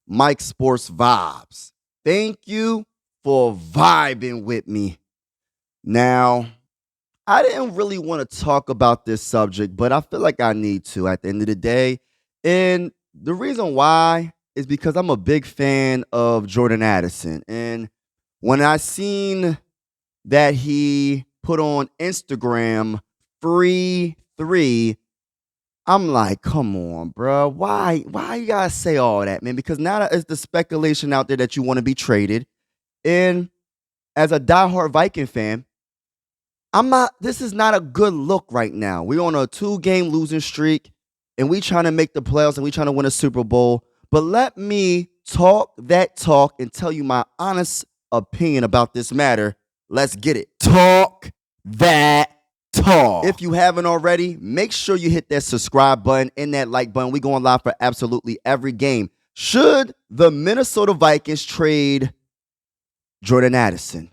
Mike Sports Vibes. Thank you for vibing with me. Now, I didn't really want to talk about this subject, but I feel like I need to at the end of the day. And the reason why is because I'm a big fan of Jordan Addison. And when I seen that he put on Instagram free three, I'm like, come on, bro. Why you gotta say all that, man? Because now that is the speculation out there that you want to be traded. And as a diehard Viking fan, I'm not. This is not a good look right now. We're on a 2-game losing streak, and we trying to make the playoffs, and we trying to win a Super Bowl. But let me talk that talk and tell you my honest opinion about this matter. Let's get it. Talk that talk. If you haven't already, make sure you hit that subscribe button and that like button. We going live for absolutely every game. Should the Minnesota Vikings trade Jordan Addison?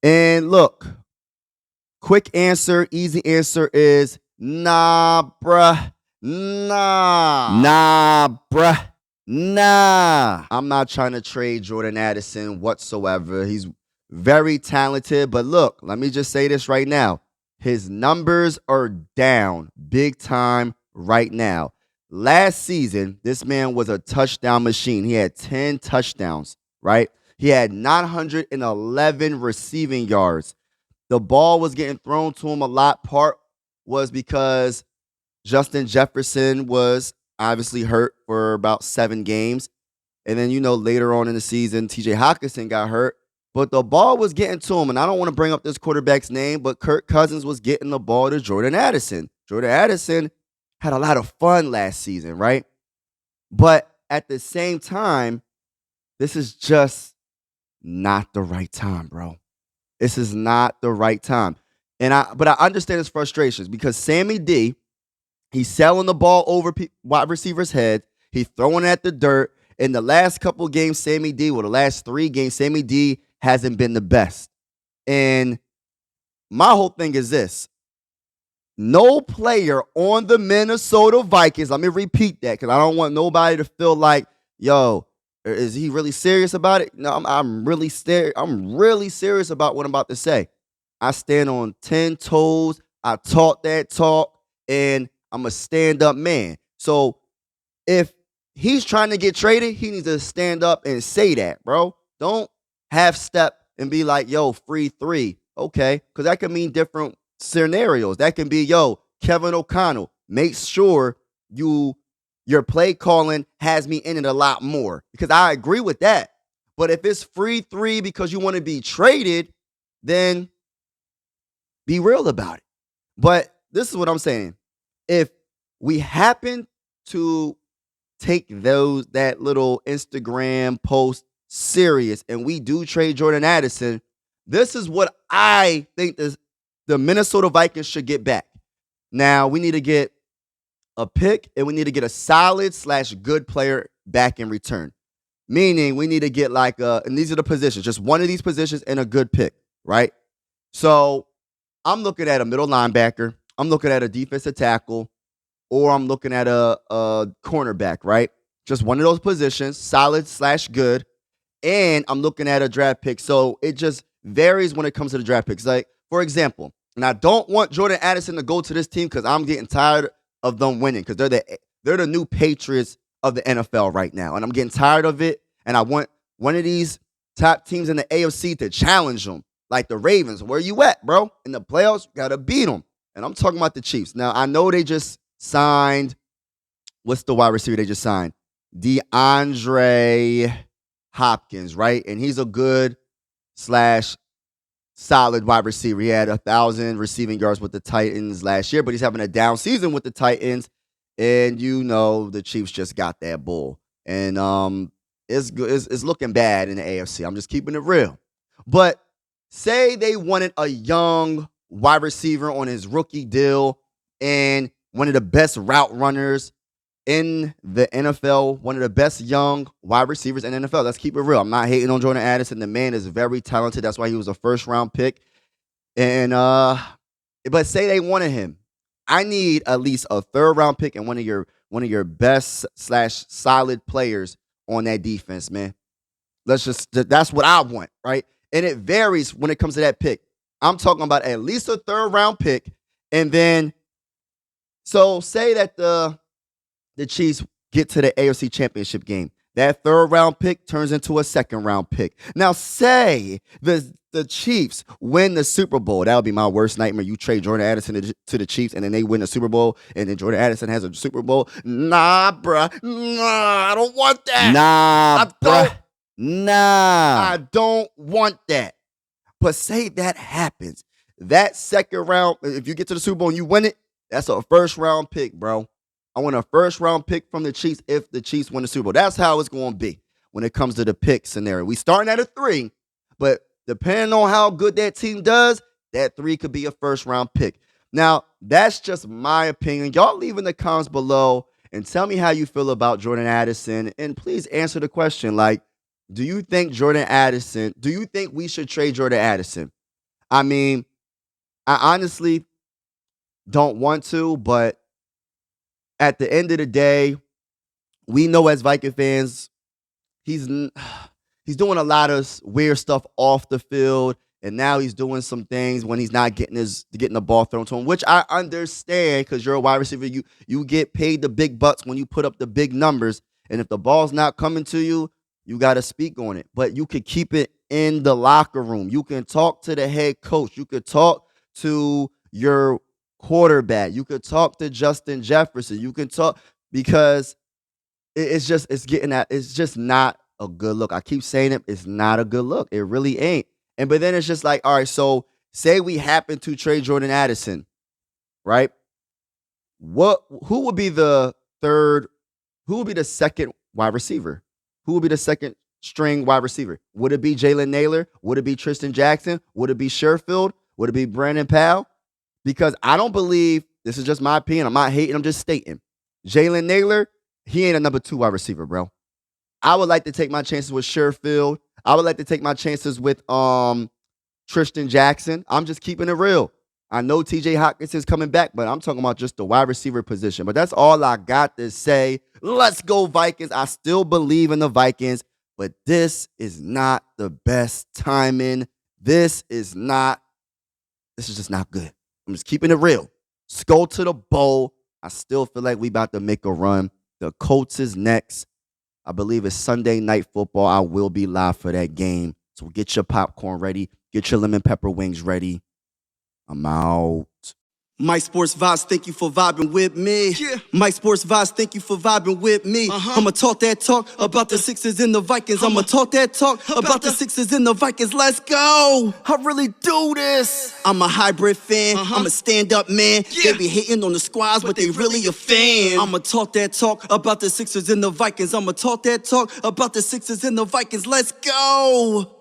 And look, quick answer, easy answer is nah, bruh. Nah, bruh. Nah. I'm not trying to trade Jordan Addison whatsoever. He's very talented. But look, let me just say this right now. His numbers are down big time right now. Last season, this man was a touchdown machine. He had 10 touchdowns, right? He had 911 receiving yards. The ball was getting thrown to him a lot. Part was because Justin Jefferson was obviously hurt for about 7 games. And then, later on in the season, TJ Hockenson got hurt. But the ball was getting to him. And I don't want to bring up this quarterback's name, but Kirk Cousins was getting the ball to Jordan Addison. Jordan Addison had a lot of fun last season, right? But at the same time, this is just not the right time, bro. This is not the right time. But I understand his frustrations because Sammy D, he's selling the ball over wide receivers' heads. He's throwing it at the dirt. In the last couple of games, the last 3 games, Sammy D hasn't been the best. And my whole thing is this. No player on the Minnesota Vikings, let me repeat that because I don't want nobody to feel like, yo, is he really serious about it? No, I'm really serious about what I'm about to say. I stand on 10 toes. I talk that talk, and I'm a stand-up man. So if he's trying to get traded, he needs to stand up and say that, bro. Don't half step and be like, yo, free 3. Okay, because that could mean different scenarios. That can be, yo, Kevin O'Connell, make sure your play calling has me in it a lot more, because I agree with that. But if it's free 3 because you want to be traded, then be real about it. But this is what I'm saying. If we happen to take that little Instagram post serious and we do trade Jordan Addison, this is what I think the Minnesota Vikings should get back. Now, we need to get a pick, and we need to get a solid/good player back in return. Meaning we need to get and these are the positions, just one of these positions and a good pick, right? So I'm looking at a middle linebacker. I'm looking at a defensive tackle, or I'm looking at a cornerback, right? Just one of those positions, solid/good. And I'm looking at a draft pick. So it just varies when it comes to the draft picks. Like, for example, and I don't want Jordan Addison to go to this team because I'm getting tired of them winning, because they're the new Patriots of the NFL right now. And I'm getting tired of it. And I want one of these top teams in the AFC to challenge them. Like the Ravens. Where you at, bro? In the playoffs, you got to beat them. And I'm talking about the Chiefs. Now, I know they just signed, what's the wide receiver they just signed? DeAndre Hopkins, right? And he's a good solid wide receiver. He had 1,000 receiving yards with the Titans last year, but he's having a down season with the Titans. And the Chiefs just got that bull. And it's looking bad in the AFC. I'm just keeping it real. But say they wanted a young wide receiver on his rookie deal and one of the best route runners in the NFL, one of the best young wide receivers in the NFL. Let's keep it real. I'm not hating on Jordan Addison. The man is very talented. That's why he was a first-round pick. And but say they wanted him. I need at least a third-round pick and one of your best/solid players on that defense, man. That's what I want, right? And it varies when it comes to that pick. I'm talking about at least a third round pick. And then, so say that the Chiefs get to the AFC Championship game. That third round pick turns into a second round pick. Now, say the Chiefs win the Super Bowl. That would be my worst nightmare. You trade Jordan Addison to the Chiefs, and then they win the Super Bowl, and then Jordan Addison has a Super Bowl. Nah, bruh. Nah, I don't want that. I don't want that. But say that happens. That second round, if you get to the Super Bowl and you win it, that's a first round pick, bro. I want a first round pick from the Chiefs if the Chiefs win the Super Bowl. That's how it's going to be when it comes to the pick scenario. We starting at a 3, but depending on how good that team does, that 3 could be a first round pick. Now, that's just my opinion. Y'all leave in the comments below and tell me how you feel about Jordan Addison. And please answer the question, like, do you think we should trade Jordan Addison? I mean, I honestly don't want to, but at the end of the day, we know as Viking fans, he's doing a lot of weird stuff off the field, and now he's doing some things when he's not getting the ball thrown to him, which I understand because you're a wide receiver. You get paid the big bucks when you put up the big numbers, and if the ball's not coming to you, you got to speak on it. But you could keep it in the locker room. You can talk to the head coach. You could talk to your quarterback. You could talk to Justin Jefferson. You can talk because it's just not a good look. I keep saying it. It's not a good look. It really ain't. But then it's just like, all right, so say we happen to trade Jordan Addison, right? Who would be the second wide receiver? Who would be the second string wide receiver? Would it be Jalen Naylor? Would it be Tristan Jackson? Would it be Sherfield? Would it be Brandon Powell? Because I don't believe, this is just my opinion, I'm not hating, I'm just stating. Jalen Naylor, he ain't a number 2 wide receiver, bro. I would like to take my chances with Sherfield. I would like to take my chances with Tristan Jackson. I'm just keeping it real. I know TJ Hawkinson's coming back, but I'm talking about just the wide receiver position. But that's all I got to say. Let's go Vikings. I still believe in the Vikings, but this is not the best timing. This is just not good. I'm just keeping it real. Let's go to the bowl. I still feel like we about to make a run. The Colts is next. I believe it's Sunday Night Football. I will be live for that game. So get your popcorn ready. Get your lemon pepper wings ready. I'm out. Mike Sports Vibes, thank you for vibing with me. Yeah. Mike Sports Vibes, thank you for vibing with me. I'ma talk that talk about the Sixers and the Vikings. I'ma talk that talk about the Sixers and the Vikings. Let's go. I really do this. I'm a hybrid fan. I'm a stand-up man. Yeah. They be hating on the squads, but they really a fan. I'ma talk that talk about the Sixers and the Vikings. I'ma talk that talk about the Sixers and the Vikings. Let's go.